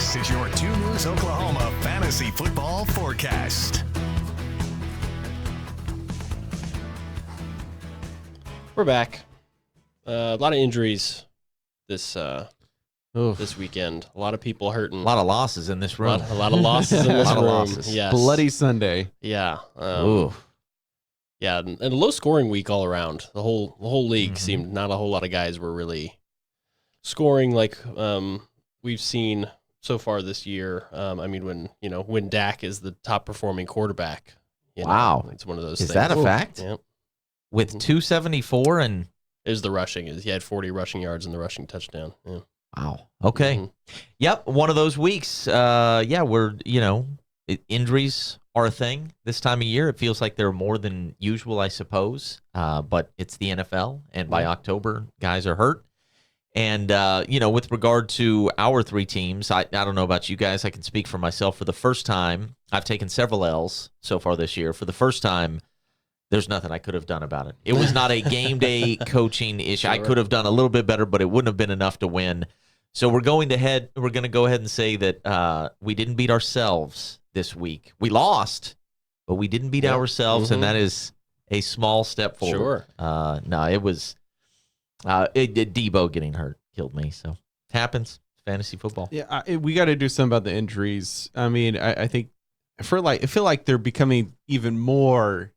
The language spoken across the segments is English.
This is your 2 News Oklahoma Fantasy Football Forecast. We're back. A lot of injuries this weekend. A lot of people hurting. A lot of losses in this room. A lot of losses in this A lot of room. losses. Yes. Bloody Sunday. Yeah. Ooh. Yeah, and a low scoring week all around. The whole league seemed not a whole lot of guys were really scoring like we've seen so far this year. I mean, when Dak is the top performing quarterback. Wow. It's one of those Is things. that a fact? Yep. With 274 and Is the rushing. He had 40 rushing yards in the rushing touchdown. Yeah. wow. Okay. Mhm. Yep. One of those weeks. Injuries are a thing this time of year. It feels like they're more than usual, I suppose. But it's the NFL, and by October, guys are hurt. And, with regard to our 3 teams, I don't know about you guys. I can speak for myself. For the first time, I've taken several L's so far this year. For the first time, there's nothing I could have done about it. It was not a game day coaching issue. I could have done a little bit better, but it wouldn't have been enough to win. So we're going to go ahead and say that we didn't beat ourselves this week. We lost, but we didn't beat ourselves, and that is a small step forward. Sure. No, it was Debo getting hurt killed me. So it happens. Fantasy football. Yeah, we got to do something about the injuries. I mean, I think I feel like they're becoming even more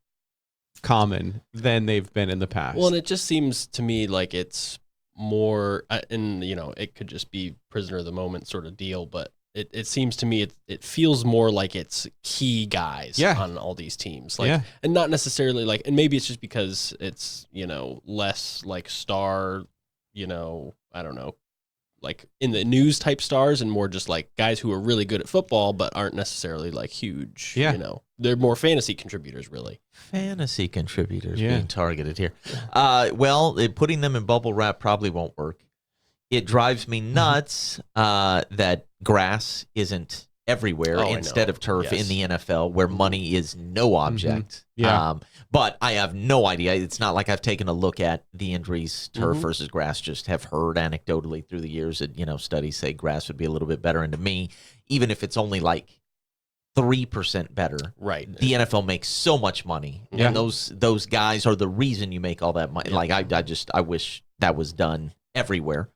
common than they've been in the past. Well, and it just seems to me like it's more, and it could just be prisoner of the moment sort of deal, but it seems to me it feels more like it's key guys on all these teams, and not necessarily like, and maybe it's just because it's less like star, I don't know, like in the news type stars, and more just like guys who are really good at football but aren't necessarily like huge. They're more fantasy contributors, really. Fantasy contributors being targeted here. Putting them in bubble wrap probably won't work. It drives me nuts that grass isn't everywhere instead of turf in the NFL, where money is no object. But I have no idea. It's not like I've taken a look at the injuries, turf versus grass. Just have heard anecdotally through the years that studies say grass would be a little bit better. And to me, even if it's only like 3% better, right? The NFL makes so much money, and those guys are the reason you make all that money. Like I wish that was done everywhere.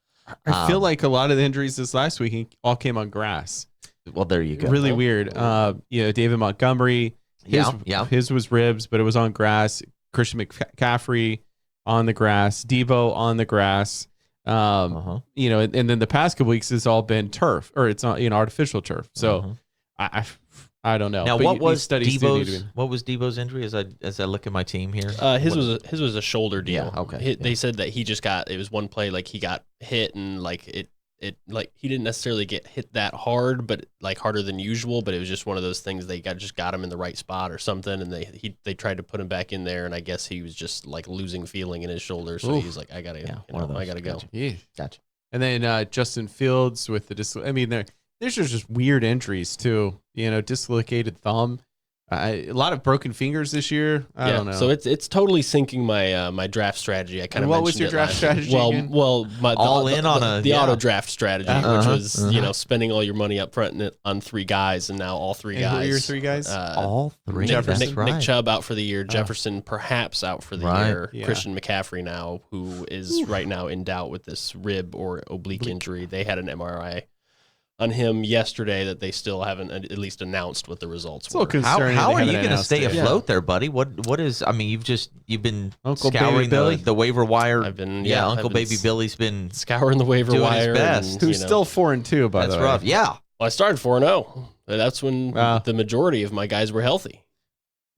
I feel like a lot of the injuries this last week all came on grass. Well, there you go. Really weird. David Montgomery, his was ribs, but it was on grass. Christian McCaffrey on the grass. Debo on the grass. And then the past couple weeks it's all been turf, or it's not artificial turf. So I don't know. Now, but what was Debo's injury? As I look at my team here, his was a shoulder deal. Yeah, okay. They said that he just it was one play, like he got hit, and like it like he didn't necessarily get hit that hard, but like harder than usual. But it was just one of those things. They got him in the right spot or something, and they tried to put him back in there, and I guess he was just like losing feeling in his shoulder, so he was like, I gotta go. Gotcha. And then Justin Fields with the there's just weird injuries too. Dislocated thumb. A lot of broken fingers this year. I don't know. So it's totally sinking my my draft strategy. I kind of what was your draft strategy? Well, the auto draft strategy, which was spending all your money up front on 3 guys, and now all 3 guys. Who are your 3 guys? All 3. Nick Chubb out for the year. Jefferson perhaps out for the year. Yeah. Christian McCaffrey now, who is right now in doubt with this rib or oblique injury. They had an MRI on him yesterday that they still haven't at least announced what the results were. How are you going to stay afloat there, buddy? What is? I mean, you've been Uncle scouring the waiver wire. I've been Uncle Baby Billy's been scouring the waiver doing wire. His best. Who's still 4-2, by the way. That's rough. Yeah. Well, I started 4-0. That's when the majority of my guys were healthy.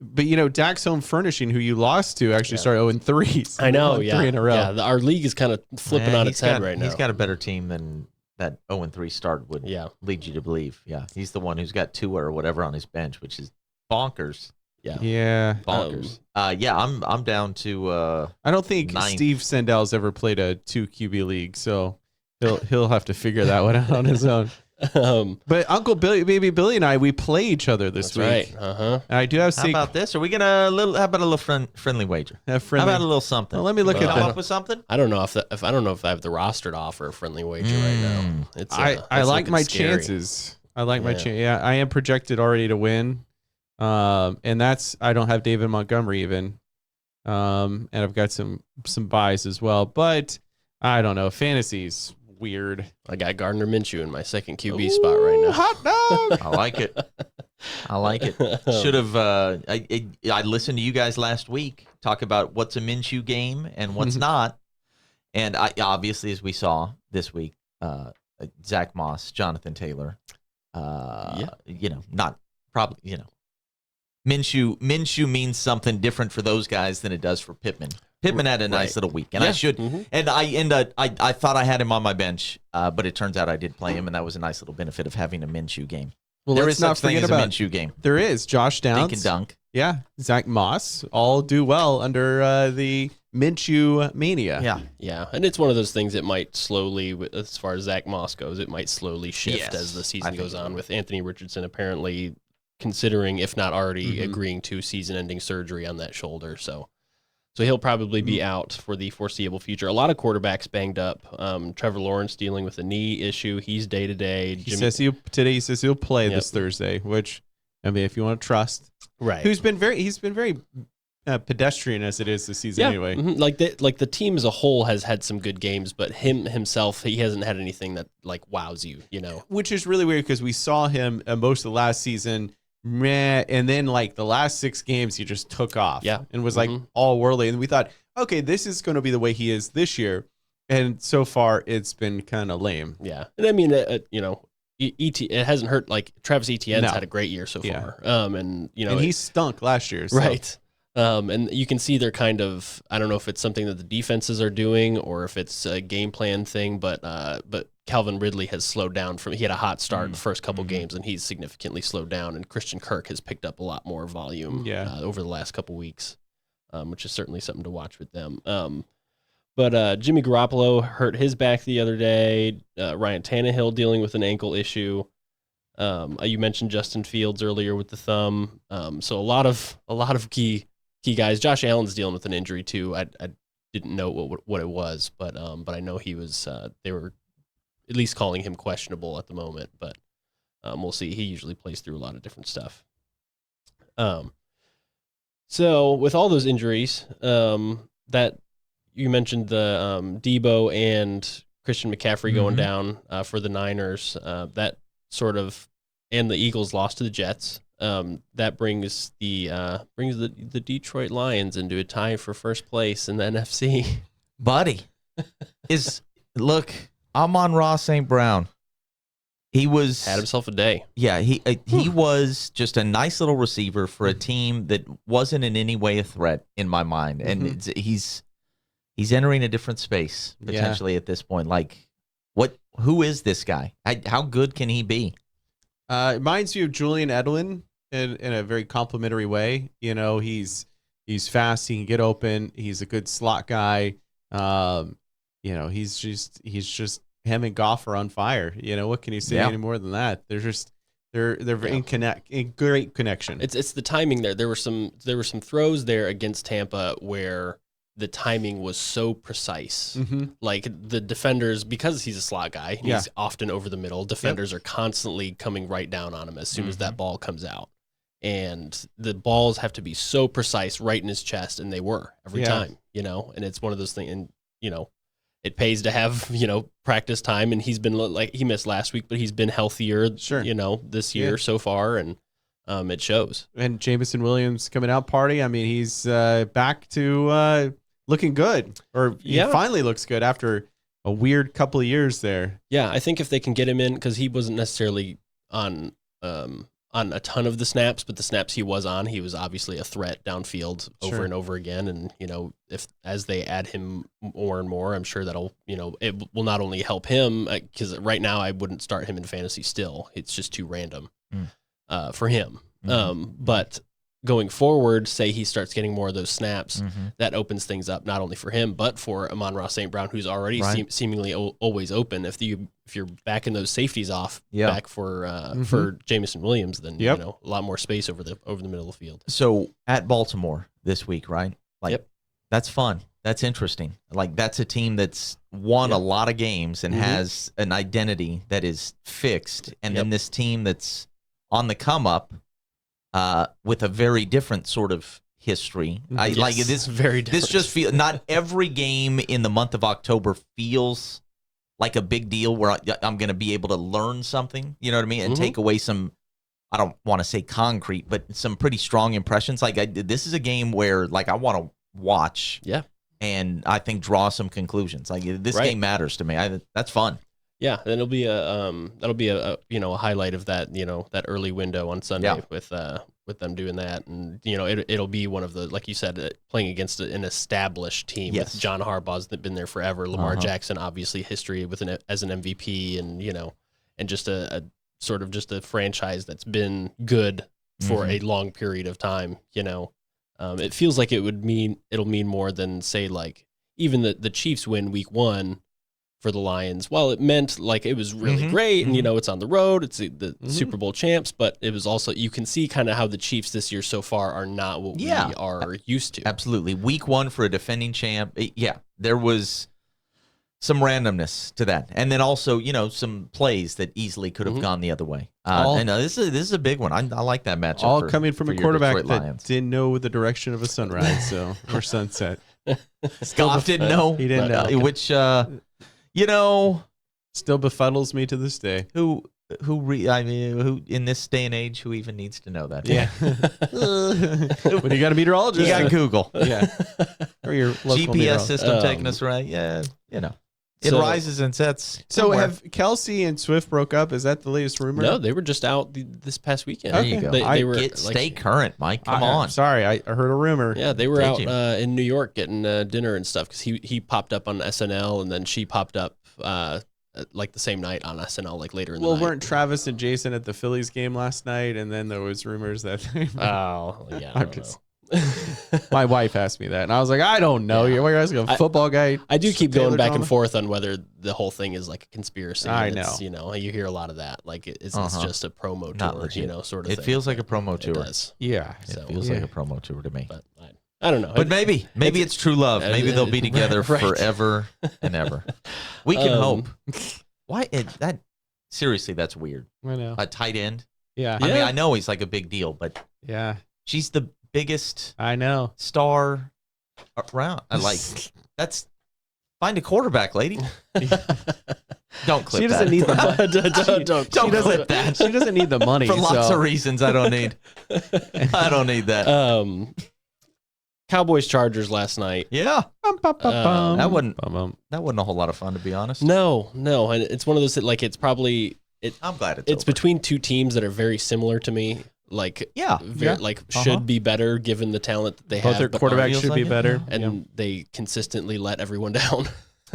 But Dax Home Furnishing, who you lost to, actually started 0-3. So I know. 3 in a row. Yeah, our league is kind of flipping on its head right now. He's got a better team than that 0-3 start would lead you to believe. Yeah, he's the one who's got Tua or whatever on his bench, which is bonkers. Yeah, bonkers. I'm down to. I don't think 9th. Steve Sandell's ever played a 2 QB league, so he'll have to figure that one out on his own. But Uncle Billy, Baby Billy, and I, we play each other this week. Right. And I do have. How about this? Are we gonna How about a little friendly wager? How about a little something? Well, let me look at come up with something. I don't know if I don't know if I have the roster to offer a friendly wager right now. I like my chances. I like my chance. Yeah, I am projected already to win. And that's I don't have David Montgomery even. And I've got some buys as well, but I don't know. Fantasy's weird. I got Gardner Minshew in my second QB spot right now. Hot dog. I like it. I like it. Should have. I listened to you guys last week talk about what's a Minshew game and what's not, and I obviously, as we saw this week, Zach Moss, Jonathan Taylor, not probably, Minshew means something different for those guys than it does for Pittman. Pittman had a nice little week, and I should. And I thought I had him on my bench, but it turns out I did play him, and that was a nice little benefit of having a Minshew game. Well, there is such thing as a Minshew game. There is. Josh Downs, Dink and dunk. Yeah, Zach Moss, all do well under the Minshew mania. Yeah, and it's one of those things that might slowly, as far as Zach Moss goes, it might slowly shift as the season goes on. With Anthony Richardson apparently considering, if not already agreeing to season-ending surgery on that shoulder, so he'll probably be out for the foreseeable future. A lot of quarterbacks banged up. Trevor Lawrence dealing with a knee issue. He's day-to-day. He says he'll play this Thursday, which, I mean, if you want to trust. Right. He's been very pedestrian as it is this season anyway. Like the team as a whole has had some good games, but himself, he hasn't had anything that like wows you, Which is really weird because we saw him most of the last season, and then like the last 6 games he just took off and was like all worldly, and we thought, okay, this is going to be the way he is this year, and so far it's been kind of lame. And I mean, it hasn't hurt. Like Travis Etienne's had a great year so far, and he stunk last year, so. Right. And you can see they're kind of, I don't know if it's something that the defenses are doing or if it's a game plan thing, but Calvin Ridley has slowed down he had a hot start the first couple games, and he's significantly slowed down, and Christian Kirk has picked up a lot more volume over the last couple weeks, which is certainly something to watch with them. But Jimmy Garoppolo hurt his back the other day. Ryan Tannehill dealing with an ankle issue. You mentioned Justin Fields earlier with the thumb. So a lot of key guys. Josh Allen's dealing with an injury too. I didn't know what it was, but I know he was. They were at least calling him questionable at the moment, but we'll see. He usually plays through a lot of different stuff. So with all those injuries, that you mentioned the Debo and Christian McCaffrey going down for the Niners, that sort of, and the Eagles lost to the Jets. That brings the Detroit Lions into a tie for first place in the NFC. Buddy, look, Amon-Ra St. Brown. He had himself a day. Yeah, he was just a nice little receiver for a team that wasn't in any way a threat in my mind, and he's entering a different space potentially at this point. Like, who is this guy? How good can he be? It reminds you of Julian Edelman in a very complimentary way. He's fast. He can get open. He's a good slot guy. He's just him and Goff are on fire. What can you say any more than that? They're in great connection. It's the timing there. There were some throws there against Tampa where the timing was so precise. Like the defenders, because he's a slot guy, he's often over the middle. Defenders are constantly coming right down on him as soon as that ball comes out. And the balls have to be so precise right in his chest, and they were every time, and it's one of those things, and, it pays to have, practice time, and he's been like, he missed last week, but he's been healthier, this year so far, and it shows. And Jameson Williams coming out party. I mean, he's back to looking good, or he finally looks good after a weird couple of years there. Yeah, I think if they can get him in, because he wasn't necessarily on a ton of the snaps, but the snaps he was on, he was obviously a threat downfield over and over again. And, if as they add him more and more, I'm sure that'll, it will not only help him, because right now I wouldn't start him in fantasy still. It's just too random for him. But going forward, say he starts getting more of those snaps, that opens things up not only for him but for Amon-Ra St. Brown, who's already seemingly always open. If you're backing those safeties off back for Jameson Williams, then you know, a lot more space over the middle of the field. So at Baltimore this week, right? Like that's fun. That's interesting. Like that's a team that's won a lot of games and has an identity that is fixed, and then this team that's on the come up. With a very different sort of history. Like this very different. This just feels, not every game in the month of October feels like a big deal where I'm going to be able to learn something, you know what I mean? And take away some, I don't want to say concrete, but some pretty strong impressions. Like this is a game where like I want to watch and I think draw some conclusions. Like this game matters to me. That's fun. Yeah, then it'll be a you know, a highlight of that, you know, that early window on Sunday with them doing that, and you know it'll be one of the, like you said, playing against an established team with John Harbaugh's been there forever, Lamar Jackson obviously history with as an MVP, and you know, and just a sort of just a franchise that's been good for a long period of time. You know, it feels like it'll mean more than say like even the Chiefs win week 1. For the Lions, while it meant like it was really great, and you know it's on the road, it's the Super Bowl champs, but it was also, you can see kind of how the Chiefs this year so far are not what we are used to. Absolutely, week 1 for a defending champ, there was some randomness to that, and then also you know some plays that easily could have gone the other way. And this is a big one. I like that matchup. All coming from a quarterback that didn't know the direction of a sunrise, or sunset. Goff didn't know. He didn't know. Which. You know, still befuddles me to this day. Who in this day and age, who even needs to know that? Yeah. When you got a meteorologist, you got Google. Yeah. Or your GPS system taking us right. Yeah. You know, it rises and sets. So somewhere. Have Kelce and Swift broke up? Is that the latest rumor? No, they were just out this past weekend. There you go. They were stay current, Mike. Come on. Sorry, I heard a rumor. Yeah, they were out in New York getting dinner and stuff because he popped up on SNL, and then she popped up like the same night on SNL, like later in the night. Well, weren't Travis and Jason at the Phillies game last night? And then there was rumors that. Oh, yeah. I don't know. My wife asked me that, and I was like, I don't know. You're asking a football guy. I do keep going back and forth on whether the whole thing is like a conspiracy. I know. You know, you hear a lot of that. Like it's just a promo tour, you know, sort of it thing. Feels like a promo tour. It does. Yeah. It feels like a promo tour to me. But I don't know. But maybe it's true love. Maybe they'll be together forever and ever. We can hope. Why that? Seriously, that's weird. I know. A tight end. Yeah. I mean, I know he's like a big deal, but she's the biggest star around. I like that's find a quarterback, lady. Don't clip that. She doesn't need the don't clip that. She doesn't need the money for lots of reasons. I don't need that. Cowboys Chargers last night. Yeah. That wasn't a whole lot of fun, to be honest. No, and it's one of those that like it's probably I'm glad it's over. Between two teams that are very similar to me. Like should be better given the talent that they have. Both their quarterbacks should be better, and they consistently let everyone down.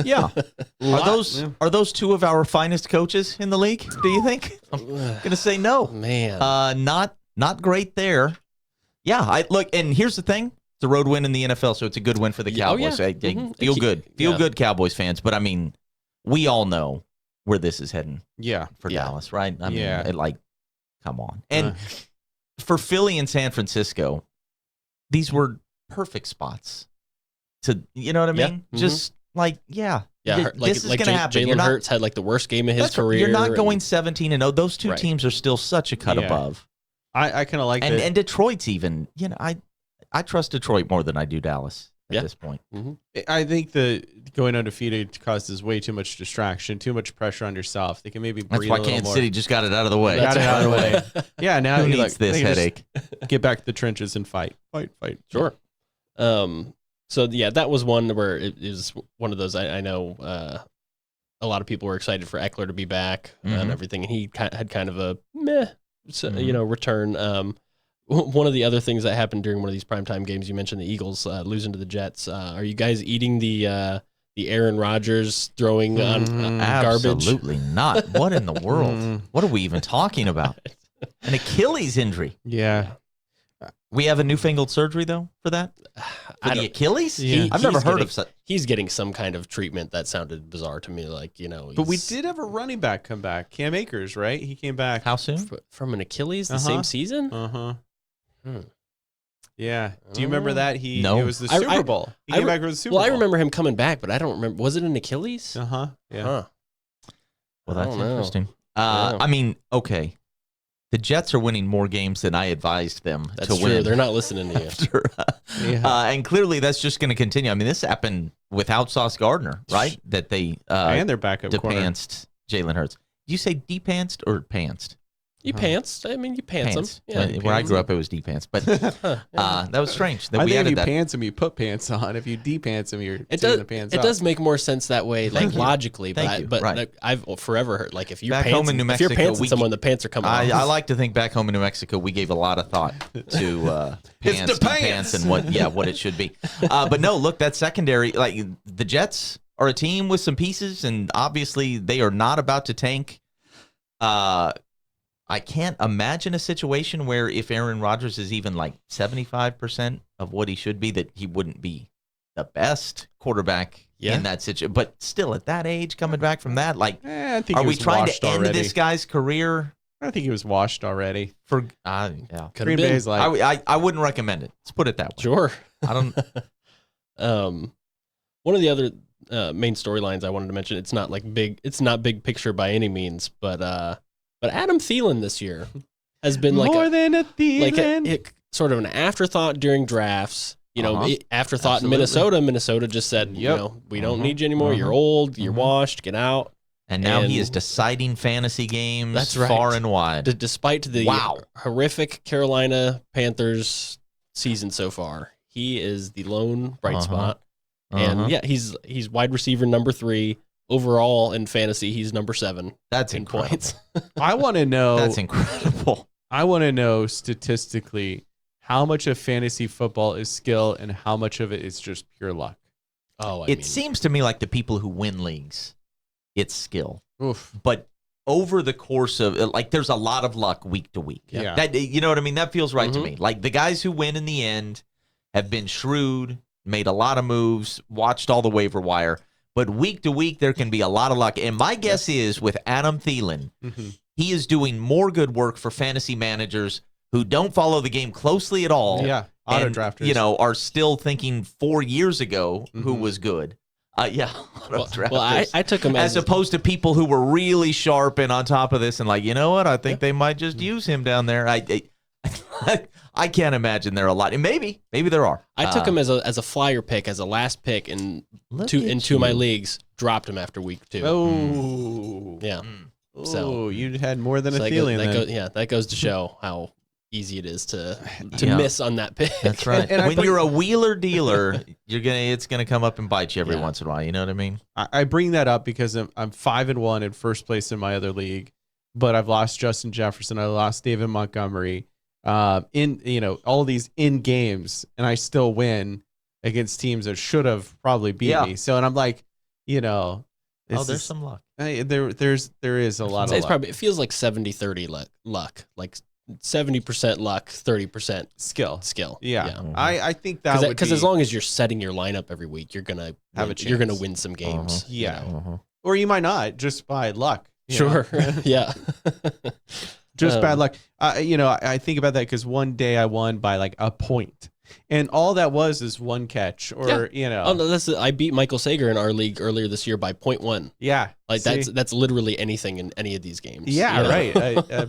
Yeah, are those two of our finest coaches in the league? Do you think? I'm gonna say no, man. Not great there. Yeah, I look, and here's the thing: it's a road win in the NFL, so it's a good win for the Cowboys. Feel good, Cowboys fans. But I mean, we all know where this is heading. Yeah, for Dallas, right? I mean, come on, and. For Philly and San Francisco, these were perfect spots to, you know what I mean? Yeah. Just this is going to happen. Jalen Hurts had like the worst game of his career. You're not going 17-0. Those two teams are still such a cut above. I kind of like that. And Detroit's even, you know, I trust Detroit more than I do Dallas at this point. Mm-hmm. I think the going undefeated causes way too much distraction, too much pressure on yourself. They can maybe breathe. That's why Kansas City just got it out of the way. Yeah, now who needs this headache? Get back to the trenches and fight. Sure. So yeah, that was one where it is one of those. I know a lot of people were excited for Eckler to be back and everything, and he had kind of a return. One of the other things that happened during one of these primetime games, you mentioned the Eagles losing to the Jets. Are you guys eating the Aaron Rodgers throwing on garbage? Absolutely not. What in the world? What are we even talking about? An Achilles injury. Yeah. We have a newfangled surgery though for that. For the Achilles? Yeah. I've never heard of such. He's getting some kind of treatment that sounded bizarre to me. Like, But we did have a running back come back, Cam Akers, right? He came back. How soon? From an Achilles the same season? Yeah. Do you remember that? It was the Super Bowl. He came back for the Super Bowl. Well, I remember him coming back, but I don't remember. Was it an Achilles? Yeah. Huh. Well, that's interesting. I mean, okay. The Jets are winning more games than I advised them to win. True. They're not listening to you. And clearly that's just going to continue. I mean, this happened without Sauce Gardner, right? That they and their backup depantsed Jalen Hurts. Did you say depantsed or pantsed? You pantsed. I mean, you pants them. Yeah, where I grew up, it was depants. But that was strange. That I we think if added you that. pants them, you put pants on. If you depants them, you're It taking does. the pants It off. does make more sense that way, like logically. But Right. I've forever heard like if you're Back home in New if you're Mexico, pantsing someone, the pants are coming off. I like to think back home in New Mexico, we gave a lot of thought to pants and what it should be. But no, look, that secondary, like the Jets are a team with some pieces, and obviously they are not about to tank. I can't imagine a situation where if Aaron Rodgers is even like 75% of what he should be, that he wouldn't be the best quarterback in that situation. But still, at that age, coming back from that, like, I think are he we was trying to washed end already. this guy's career? I think he was washed already. For Green Bay's like, I wouldn't recommend it. Let's put it that way. Sure. I don't. One of the other main storylines I wanted to mention. It's not like big. It's not big picture by any means, but Adam Thielen this year has been like more than a Thielen. Like sort of an afterthought during drafts. You know, afterthought Absolutely. in Minnesota. Minnesota just said, you know, we don't need you anymore. You're old. You're washed. Get out. And now he is deciding fantasy games That's right. far and wide. Despite the horrific Carolina Panthers season so far, he is the lone bright spot. And he's wide receiver number 3. Overall in fantasy, he's number 7. That's in incredible. points. I want to know. That's incredible. I want to know statistically how much of fantasy football is skill and how much of it is just pure luck. It seems to me like the people who win leagues, it's skill. Oof. But over the course of, like, there's a lot of luck week to week. Yeah. That, you know what I mean? That feels right to me. Like, the guys who win in the end have been shrewd, made a lot of moves, watched all the waiver wire. But week to week, there can be a lot of luck. And my guess is with Adam Thielen, he is doing more good work for fantasy managers who don't follow the game closely at all. Yeah, auto drafters. You know, are still thinking 4 years ago who was good. Well, I took him as opposed to people who were really sharp and on top of this and like, you know what? I think they might just use him down there. I can't imagine there are a lot. And maybe there are. I took him as a flyer pick, as a last pick in two of my leagues. Dropped him after week 2. Oh, yeah. So you had more than a Thielen. That goes to show how easy it is to miss on that pick. That's right. And when you're a wheeler dealer, it's gonna come up and bite you every once in a while. You know what I mean? I bring that up because I'm 5-1 in first place in my other league, but I've lost Justin Jefferson. I lost David Montgomery. In all these in games, and I still win against teams that should have probably beat me. So, and I'm like, there's some luck. There is a lot of luck. It feels like 70-30 luck, like 70% luck, 30% skill. Yeah. I think that would because as long as you're setting your lineup every week, you're gonna have a chance. You're gonna win some games. Or you might not, just by luck. Sure. Yeah. Just bad luck. I think about that because one day I won by like a point, and all that was is one catch, or Oh no, I beat Michael Sager in our league earlier this year by 0.1. Yeah, like that's literally anything in any of these games. Yeah, right.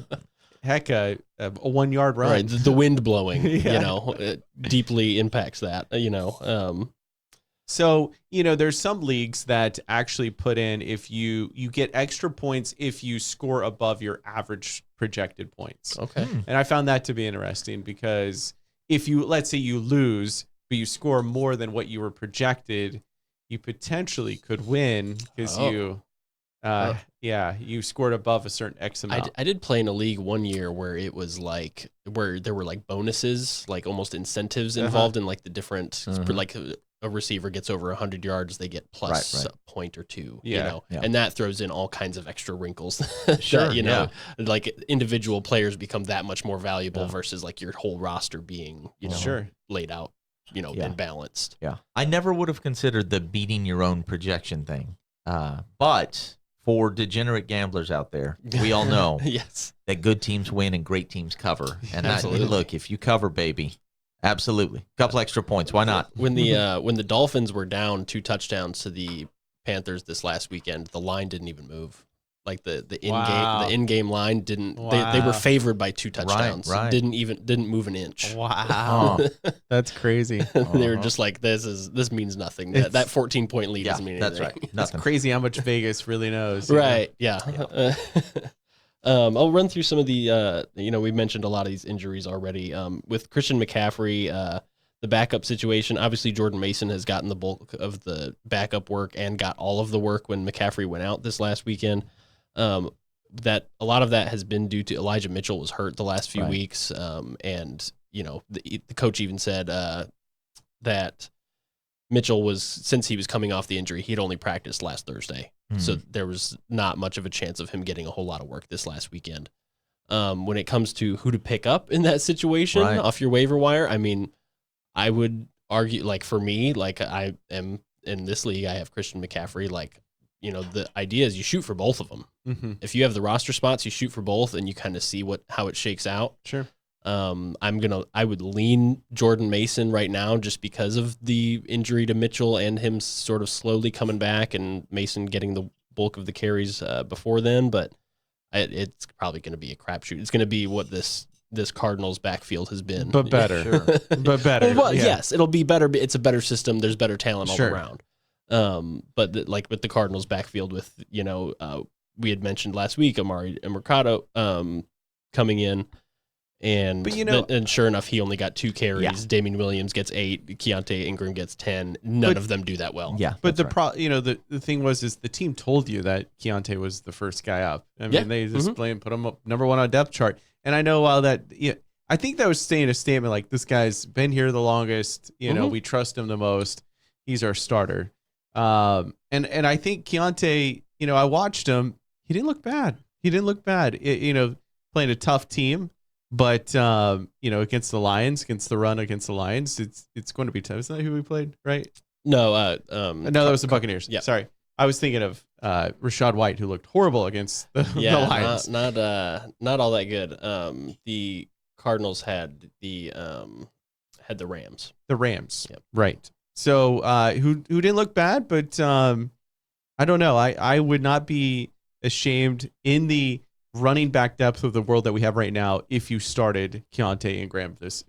Heck, a 1 yard run. Right, the wind blowing, it deeply impacts that. So, there's some leagues that actually put in if you get extra points if you score above your average projected points. Okay. And I found that to be interesting because if let's say you lose, but you score more than what you were projected, you potentially could win because you scored above a certain X amount. I did play in a league one year where it was where there were like bonuses, like almost incentives involved in like the different, like a receiver gets over 100 yards, they get plus a point or two. Yeah. And that throws in all kinds of extra wrinkles. Sure, like individual players become that much more valuable versus like your whole roster being, laid out, and balanced. Yeah. I never would have considered the beating your own projection thing. But for degenerate gamblers out there, we all know that good teams win and great teams cover. And look, if you cover, baby, absolutely. A couple extra points. Why not? When the Dolphins were down 2 touchdowns to the Panthers this last weekend, the line didn't even move. Like the in-game line didn't. They were favored by 2 touchdowns. Right. Didn't move an inch. Wow, that's crazy. They were just like, this means nothing. That 14-point lead doesn't mean anything. That's right. That's crazy how much Vegas really knows. Right. Yeah. I'll run through some of the. We mentioned a lot of these injuries already. With Christian McCaffrey, the backup situation, obviously Jordan Mason has gotten the bulk of the backup work and got all of the work when McCaffrey went out this last weekend. That a lot of that has been due to Elijah Mitchell was hurt the last few weeks. And the coach even said that Mitchell was, since he was coming off the injury, he'd only practiced last Thursday. So there was not much of a chance of him getting a whole lot of work this last weekend. When it comes to who to pick up in that situation off your waiver wire, I mean, I would argue, like, for me, like, I am in this league, I have Christian McCaffrey. Like, the idea is you shoot for both of them. Mm-hmm. If you have the roster spots, you shoot for both, and you kind of see how it shakes out. Sure. I would lean Jordan Mason right now just because of the injury to Mitchell and him sort of slowly coming back, and Mason getting the bulk of the carries before then. But it's probably going to be a crapshoot. It's going to be what this Cardinals backfield has been, but better. Sure. But better. Well, yes, it'll be better. It's a better system. There's better talent all around. But like with the Cardinals backfield, with we had mentioned last week, Amari Mercado coming in. And and sure enough, he only got 2 carries. Yeah. Damien Williams gets 8. Keontae Ingram gets 10. None of them do that well. Yeah, but the thing is the team told you that Keontae was the first guy up. I mean, they just put him up number 1 on depth chart. And I know while that, I think that was saying a statement like, this guy's been here the longest. We trust him the most. He's our starter. And I think Keontae, I watched him. He didn't look bad. Playing a tough team. But against the Lions, against the run against the Lions, it's going to be tough. Isn't that who we played, right? No, that was the Buccaneers. Yeah, sorry, I was thinking of Rachaad White, who looked horrible against the Lions. Not all that good. The Cardinals had the Rams. The Rams, right? So who didn't look bad, but I don't know. I would not be ashamed in the running back depth of the world that we have right now if you started Keontae Ingram this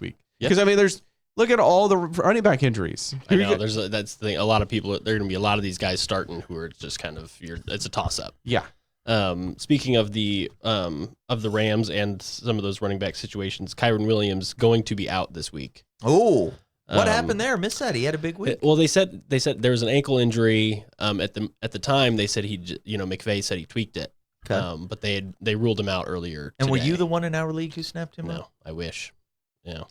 week. Because, I mean, look at all the running back injuries. I know, that's the thing. A lot of people, there are going to be a lot of these guys starting who are just kind of, it's a toss-up. Yeah. Speaking of the Rams and some of those running back situations, Kyren Williams going to be out this week. Oh, what happened there? Missed that. He had a big week. Well, they said there was an ankle injury. At the time, they said McVay said he tweaked it. Okay. But they ruled him out earlier. And today. were you the one in our league who snapped him out? No, I wish. Yeah.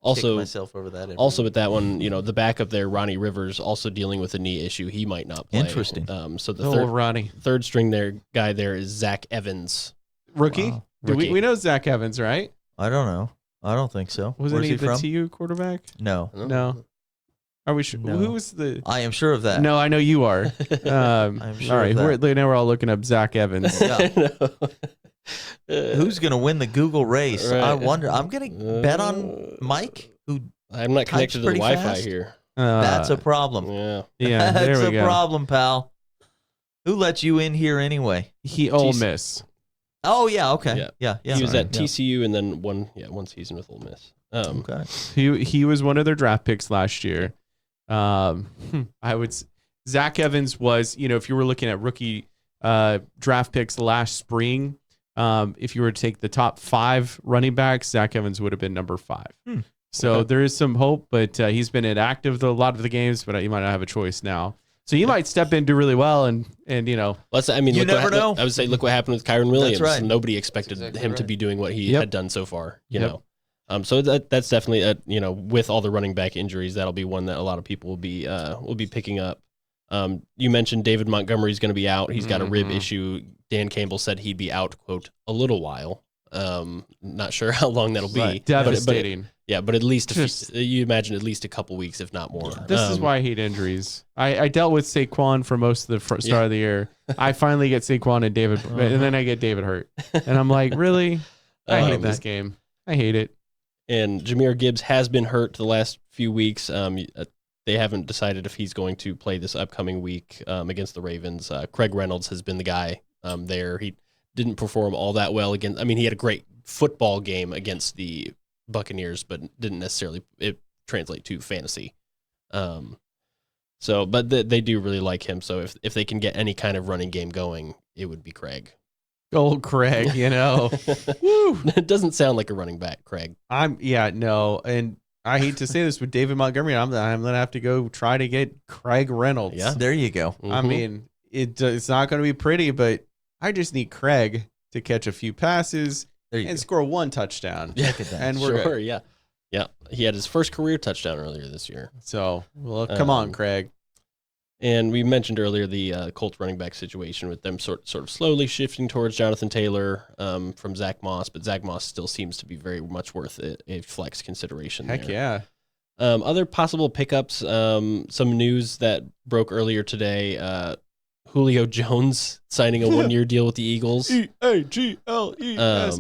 Also, myself over that. Also with that one, the backup there, Ronnie Rivers, also dealing with a knee issue. He might not play. Interesting. So the third string guy there is Zach Evans, rookie. Wow. We know Zach Evans, right? I don't know. I don't think so. Wasn't he the TU quarterback? No. Are we sure? No. Who was the? I am sure of that. No, I know you are. I'm sure. All right, now we're all looking up Zach Evans. Who's going to win the Google race? Right. I wonder. I'm going to bet on Mike, who I'm not connected to the Wi-Fi here. That's a problem. Yeah. That's a problem, pal. Who let you in here anyway? Ole Miss. Oh yeah, okay, yeah. He was at TCU and then one season with Ole Miss. Okay. He was one of their draft picks last year. Zach Evans was, if you were looking at rookie draft picks last spring, if you were to take the top 5 running backs, Zach Evans would have been number 5. So there is some hope, but he's been inactive a lot of the games, but he might not have a choice now. So you might step in, do really well, and you never know. I would say, look what happened with Kyren Williams. That's right. Nobody expected him to be doing what he had done so far. You know. So that's definitely with all the running back injuries, that'll be one that a lot of people will be picking up. You mentioned David Montgomery's going to be out. He's got a rib issue. Dan Campbell said he'd be out, quote, a little while. Not sure how long that'll be. Devastating. But at least you imagine at least a couple weeks, if not more. This is why I hate injuries. I dealt with Saquon for most of the start of the year. I finally get Saquon and David, and then I get David hurt, and I'm like, really? I hate this game. I hate it. And Jahmyr Gibbs has been hurt the last few weeks. They haven't decided if he's going to play this upcoming week against the Ravens. Craig Reynolds has been the guy there. He didn't perform all that well against. I mean, he had a great football game against the Buccaneers, but didn't necessarily translate to fantasy. But they do really like him. So if they can get any kind of running game going, it would be Craig. Old Craig, Woo. It doesn't sound like a running back, Craig. No, and I hate to say this with David Montgomery, I'm gonna have to go try to get Craig Reynolds. Yeah, there you go. Mm-hmm. I mean, it's not going to be pretty, but I just need Craig to catch a few passes and score one touchdown. Yeah, and we're good. Yeah. He had his first career touchdown earlier this year. So, come on, Craig. And we mentioned earlier the Colts running back situation with them sort of slowly shifting towards Jonathan Taylor from Zach Moss, but Zach Moss still seems to be very much worth a flex consideration. Heck yeah. Other possible pickups, some news that broke earlier today. Julio Jones signing a one-year deal with the Eagles. EAGLES.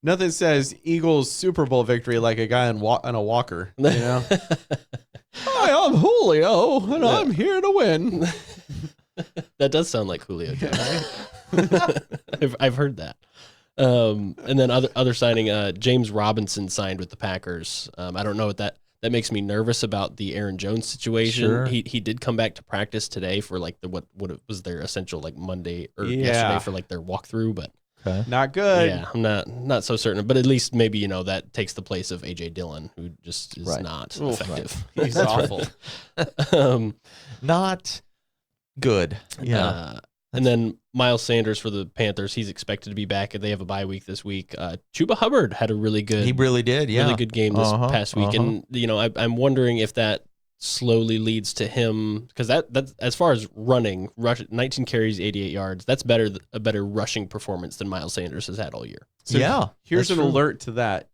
Nothing says Eagles Super Bowl victory like a guy on a walker. You know? Hi, I'm Julio, and I'm here to win. That does sound like Julio Jones. I've heard that. And then other signing, James Robinson signed with the Packers. I don't know what that makes me nervous about the Aaron Jones situation. Sure. He did come back to practice today for like what was their essential like Monday or yesterday for like their walkthrough, but not good. Yeah, I'm not so certain, but at least maybe that takes the place of AJ Dillon, who just is not effective. Right. He's awful. Not good. Yeah. And then Miles Sanders for the Panthers, he's expected to be back. They have a bye week this week. Chuba Hubbard had a really good. He really did. Yeah, really good game this past week, and I'm wondering if that slowly leads to him, because that's as far as running, 19 carries, 88 yards. That's a better rushing performance than Miles Sanders has had all year. So here's an alert to that.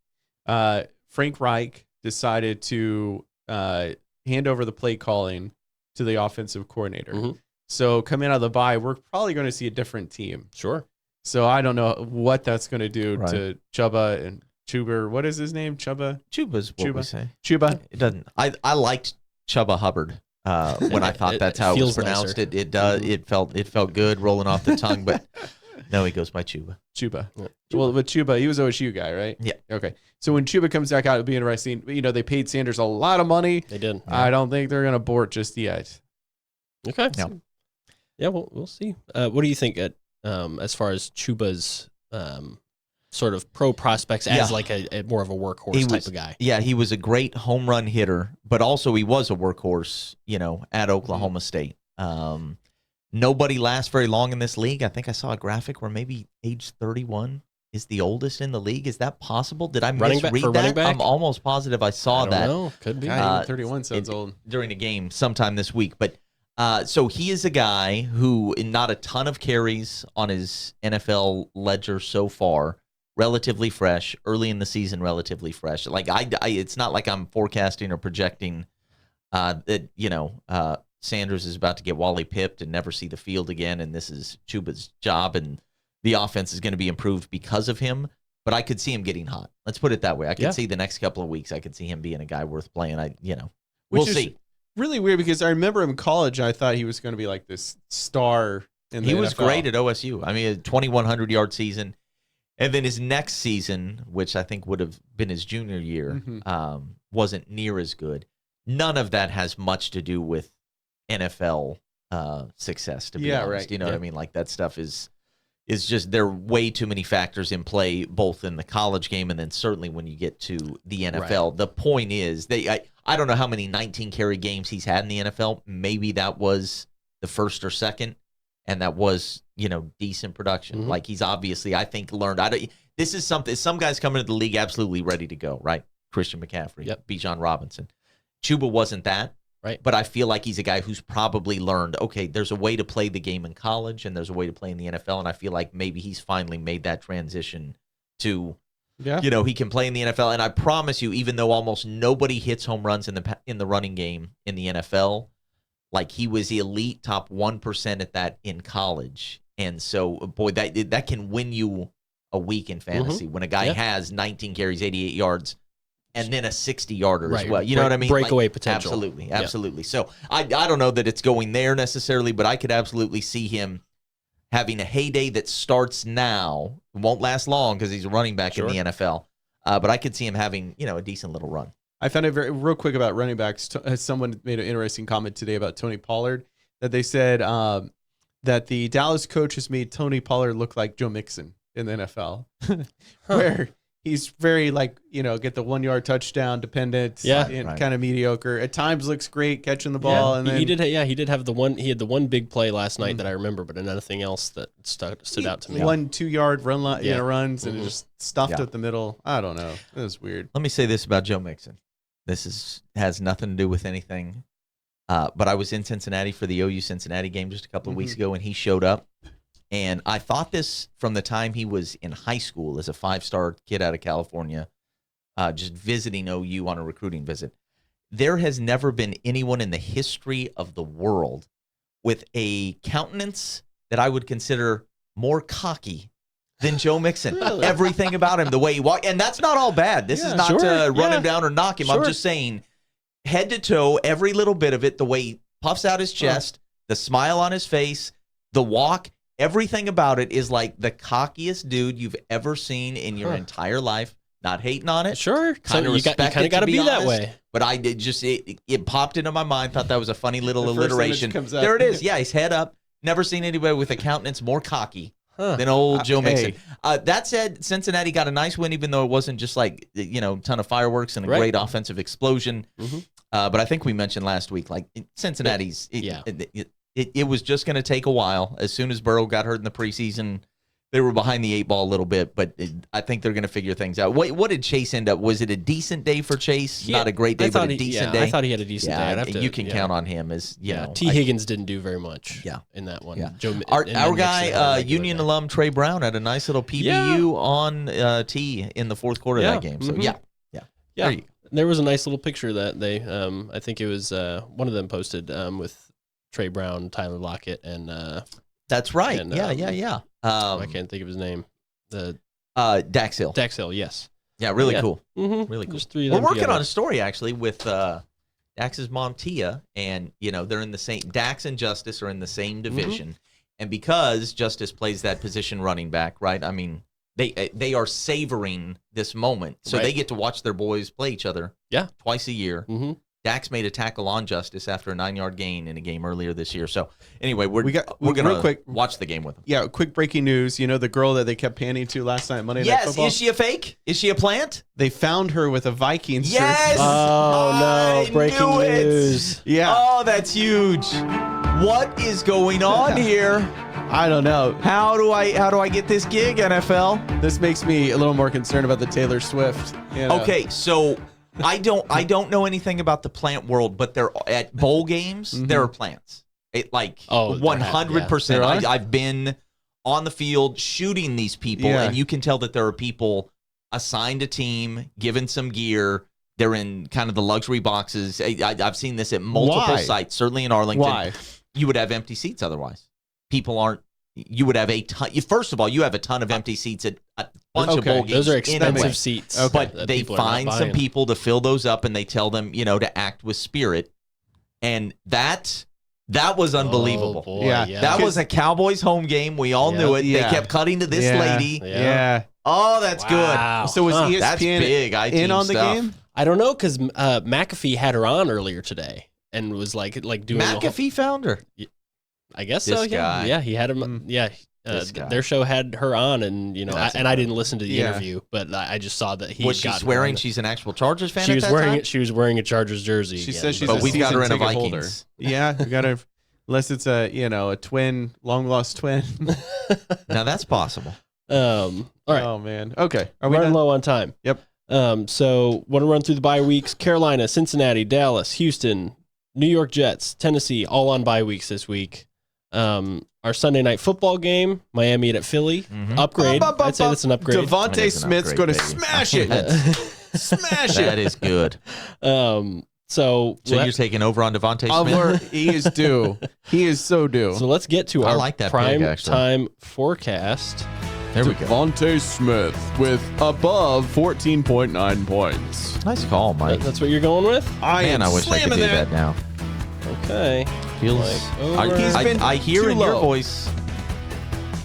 Frank Reich decided to hand over the play calling to the offensive coordinator. Mm-hmm. So coming out of the bye, we're probably going to see a different team. Sure. So I don't know what that's going to do to Chuba and Chuba. What is his name? Chuba? Chuba's what we say. Chuba. It doesn't. I liked Chuba Hubbard when I thought that's how it was pronounced. Nicer. It does. It felt good rolling off the tongue, but no, he goes by Chuba. Chuba. Yeah. Well, with Chuba, he was OSU guy, right? Yeah. Okay. So when Chuba comes back out, it'll be interesting. They paid Sanders a lot of money. They did. Yeah. I don't think they're going to abort just yet. Okay. Yeah. Yeah, we'll see. What do you think as far as Chuba's sort of pro prospects as like a more of a workhorse type of guy? Yeah, he was a great home run hitter, but also he was a workhorse, at Oklahoma State. Nobody lasts very long in this league. I think I saw a graphic where maybe age 31 is the oldest in the league. Is that possible? Did I misread that? I'm almost positive I saw that. I don't know. Could be. 31 sounds old. During a game sometime this week, but so he is a guy who, not a ton of carries on his NFL ledger so far, relatively fresh, early in the season, relatively fresh. Like it's not like I'm forecasting or projecting that Sanders is about to get Wally pipped and never see the field again, and this is Chuba's job, and the offense is going to be improved because of him. But I could see him getting hot. Let's put it that way. I could see the next couple of weeks. I could see him being a guy worth playing. We'll see. Really weird, because I remember in college, I thought he was going to be like this star in the NFL. He was great at OSU. I mean, a 2,100-yard season. And then his next season, which I think would have been his junior year, wasn't near as good. None of that has much to do with NFL success, to be honest. Right. You know what I mean? Like, that stuff is just, there are way too many factors in play, both in the college game and then certainly when you get to the NFL. Right. The point is, I don't know how many 19-carry games he's had in the NFL. Maybe that was the first or second, and that was, decent production. Mm-hmm. Like, he's obviously, I think, learned. This is something, some guys come into the league absolutely ready to go, right? Christian McCaffrey, Yep. Bijan Robinson. Chuba wasn't that. Right. But I feel like he's a guy who's probably learned, okay, there's a way to play the game in college and there's a way to play in the NFL. And I feel like maybe he's finally made that transition to, he can play in the NFL. And I promise you, even though almost nobody hits home runs in the running game in the NFL, like he was elite top 1% at that in college. And so, boy, that can win you a week in fantasy when a guy has 19 carries, 88 yards, and then a 60-yarder as well. You know what I mean? Breakaway potential. Absolutely, absolutely. So I don't know that it's going there necessarily, but I could absolutely see him having a heyday that starts now. It won't last long because he's a running back in the NFL. But I could see him having, a decent little run. I found it real quick about running backs. Someone made an interesting comment today about Tony Pollard, that they said that the Dallas coaches made Tony Pollard look like Joe Mixon in the NFL, where he's very get the 1 yard touchdown dependent, and kind of mediocre. At times looks great catching the ball, and then he did have the one. He had the one big play last night that I remember, but nothing else that stood out to me. 1 2 yard runs and it just stuffed up the middle. I don't know. It was weird. Let me say this about Joe Mixon. This has nothing to do with anything. But I was in Cincinnati for the OU Cincinnati game just a couple of weeks ago, and he showed up. And I thought this from the time he was in high school as a 5-star kid out of California, just visiting OU on a recruiting visit. There has never been anyone in the history of the world with a countenance that I would consider more cocky than Joe Mixon. Everything about him, the way he walked. And that's not all bad. This is not to run him down or knock him. I'm just saying, head to toe, every little bit of it, the way he puffs out his chest, the smile on his face, the walk, everything about it is like the cockiest dude you've ever seen in your entire life. Not hating on it. Sure. Kind of respect it. You kind of got to be honest, that way. But I did it popped into my mind. Thought that was a funny little alliteration. There it is. Yeah, he's head up. Never seen anybody with a countenance more cocky than old Joe Mixon. That said, Cincinnati got a nice win, even though it wasn't just like, ton of fireworks and a great offensive explosion. But I think we mentioned last week, like Cincinnati's, it was just going to take a while. As soon as Burrow got hurt in the preseason, they were behind the 8 ball a little bit, but I think they're going to figure things out. What did Chase end up? Was it a decent day for Chase? Not a great day, but a decent day? I thought he had a decent day. You can count on him as, T. Higgins didn't do very much in that one. Our guy, Union alum Trey Brown, had a nice little PBU on T in the fourth quarter of that game. So, There was a nice little picture that they, I think it was one of them posted with Trey Brown, Tyler Lockett, and that's right. And, yeah. I can't think of his name. Dax Hill. Dax Hill, yes. Yeah, really cool. Really cool. We're working on a story actually with Dax's mom Tia, and they're in the same. Dax and Justice are in the same division, and because Justice plays that position running back, right? I mean, they are savoring this moment, so they get to watch their boys play each other. Twice a year. Dax made a tackle on Justice after a 9-yard gain in a game earlier this year. So anyway, we're going to watch the game with them. Yeah, quick breaking news. The girl that they kept panning to last night, Monday Night Football? Yes, is she a fake? Is she a plant? They found her with a Vikings jersey. Yes! Oh, no, breaking news. Yeah. Oh, that's huge. What is going on here? I don't know. How do I get this gig, NFL? This makes me a little more concerned about the Taylor Swift. Okay, so I don't know anything about the plant world, but they're at bowl games. There are plants. 100%. I've been on the field shooting these people, and you can tell that there are people assigned a team, given some gear. They're in kind of the luxury boxes. I've seen this at multiple sites, certainly in Arlington. Why? You would have empty seats otherwise. People aren't. You would have a ton. First of all, you have a ton of empty seats at a bunch of bowl games. Those are expensive seats. But they find some people to fill those up, and they tell them, to act with spirit. And that was unbelievable. Oh, boy, That was a Cowboys home game. We all knew it. They kept cutting to this lady. Oh, that's good. So was ESPN that's big. in on the game? I don't know, because McAfee had her on earlier today and was like doing McAfee found her. I guess this so. Guy. Yeah, he had him. Their show had her on, and I didn't listen to the interview, but I just saw that he was she swearing she's an actual Chargers fan. She was wearing a Chargers jersey. She says she's but we've got her in a Vikings holder. Yeah, we got her. Unless it's a twin, long lost twin. Now that's possible. All right. Oh man. Okay. Are we running low on time? Yep. So want to run through the bye weeks. Carolina, Cincinnati, Dallas, Houston, New York Jets, Tennessee, all on bye weeks this week. Our Sunday night football game, Miami at Philly. Mm-hmm. Upgrade. I'd say that's an upgrade. Devontae Smith's going to smash it. Smash it. That is good. So you're taking over on Devontae Smith? He is due. He is so due. So let's get to our prime time forecast. There we go. Devontae Smith with above 14.9 points. Nice call, Mike. That's what you're going with? I wish I could do that now. Okay. Feels like I hear in your voice.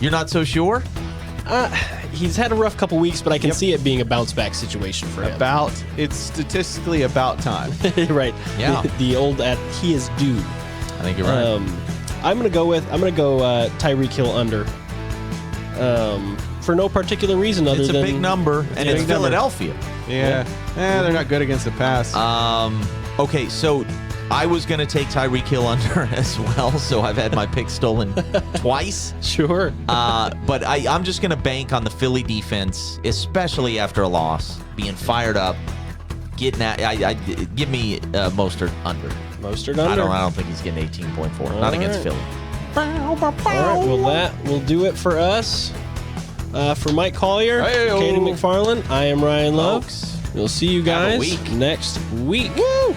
You're not so sure? He's had a rough couple weeks, but I can see it being a bounce back situation for him. It's statistically about time. Right. Yeah. The old he is due. I think you're right. I'm gonna go Tyreek Hill under. For no particular reason other than it's a big number, and it's Philadelphia. Yeah. They're not good against the pass. Okay, so I was going to take Tyreek Hill under as well, so I've had my pick stolen twice. Sure. But I'm just going to bank on the Philly defense, especially after a loss, being fired up, getting at. Give me Mostert under. Mostert under? I don't think he's getting 18.4. Not against Philly. All right, well, that will do it for us. For Mike Collier, Katie McFarland, I am Ryan Love. We'll see you guys next week. Woo!